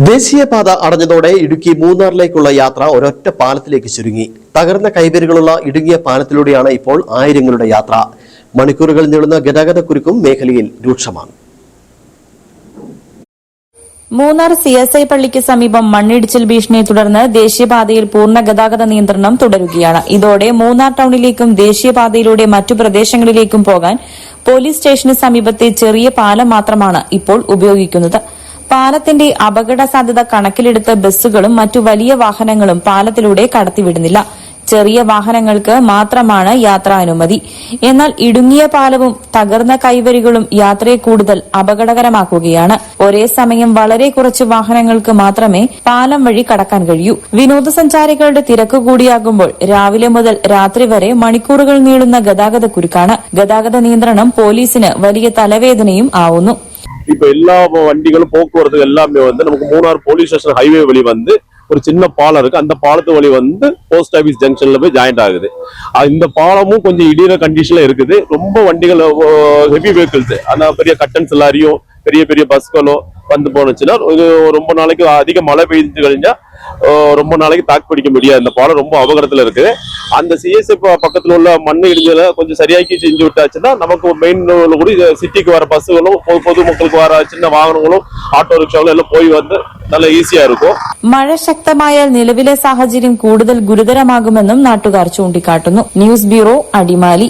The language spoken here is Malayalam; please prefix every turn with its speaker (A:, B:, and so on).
A: ദേശീയപാത അടഞ്ഞതോടെ ഇടുക്കി മൂന്നാറിലേക്കുള്ള യാത്ര ഒരൊറ്റ പാലത്തിലേക്ക് ചുരുങ്ങി. തകർന്ന കൈവരികളുള്ള ഇടുങ്ങിയ പാലത്തിലൂടെയാണ് ഇപ്പോൾ ആയിരങ്ങളുടെ യാത്ര. മണിക്കൂറുകൾ നീളുന്ന ഗതാഗതക്കുരുക്കും മേഖലയിൽ രൂക്ഷമാണ്.
B: മൂന്നാർ CSI പള്ളിക്ക് സമീപം മണ്ണിടിച്ചിൽ ഭീഷണിയെ തുടർന്ന് ദേശീയപാതയിൽ പൂർണ്ണ ഗതാഗത നിയന്ത്രണം തുടരുകയാണ്. ഇതോടെ മൂന്നാർ ടൌണിലേക്കും ദേശീയപാതയിലൂടെ മറ്റു പ്രദേശങ്ങളിലേക്കും പോകാൻ പോലീസ് സ്റ്റേഷന് സമീപത്തെ ചെറിയ പാലം മാത്രമാണ് ഇപ്പോൾ ഉപയോഗിക്കുന്നത്. പാലത്തിന്റെ അപകട സാധ്യത കണക്കിലെടുത്ത് ബസ്സുകളും മറ്റു വലിയ വാഹനങ്ങളും പാലത്തിലൂടെ കടത്തിവിടുന്നില്ല. ചെറിയ വാഹനങ്ങൾക്ക് മാത്രമാണ് യാത്രാനുമതി. എന്നാൽ ഇടുങ്ങിയ പാലവും തകർന്ന കൈവരികളും യാത്രയെ കൂടുതൽ അപകടകരമാക്കുകയാണ്. ഒരേ സമയം വളരെ കുറച്ച് വാഹനങ്ങൾക്ക് മാത്രമേ പാലം വഴി കടക്കാൻ കഴിയൂ. വിനോദസഞ്ചാരികളുടെ തിരക്ക് കൂടിയാകുമ്പോൾ രാവിലെ മുതൽ രാത്രി വരെ മണിക്കൂറുകൾ നീളുന്ന ഗതാഗതക്കുരുക്കാണ്. ഗതാഗത നിയന്ത്രണം പോലീസിന് വലിയ തലവേദനയും ആവുന്നു.
C: இப்ப எல்லா வண்டிகளும் போக்குவரத்து எல்லாமே நமக்கு மூணார் போலீஸ் ஸ்டேஷன் ஹைவே வழி ஒரு சின்ன பாலம் இருக்கு. அந்த பாலத்து வழி போஸ்ட் ஆபீஸ் ஜங்ஷன்ல போய் ஜாயிண்ட் ஆகுது. இந்த பாலமும் கொஞ்சம் இடிகிற கண்டிஷன்ல இருக்குது. ரொம்ப வண்டிகள் ஹெவி வெஹிக்கிள்ஸ், அந்த பெரிய கட்டன்ஸ் லாரியும் பெரிய பெரிய பஸ்களோ போனுச்சுன்னா ரொம்ப நாளைக்கு அதிக மழை பெய்து கழிஞ்சா ரொம்ப நாளைக்கு தாக்கு பிடிக்க முடியாது. இந்த பாலம் ரொம்ப அபகடத்துல இருக்கு. அந்த CSI பக்கத்துல உள்ள மண் இடிஞ்சல கொஞ்சம் சரியாக்கி செஞ்சு விட்டாச்சுன்னா நமக்கு மெயின் கூட சிட்டிக்கு வர பஸ்ஸுகளும் பொதுமக்களுக்கு வர சின்ன வாகனங்களும் ஆட்டோ ரிக்ஷாவும் எல்லாம் போய் നല്ല ഈസിയാ இருக்கும்.
B: മഴ ശക്തമായാൽ നിലവിലെ സാഹചര്യം കൂടുതൽ ഗുരുതരമാകുമെന്നും നാട്ടുകാർ ചൂണ്ടിക്കാട്ടുന്നു. News bureau, Adimali.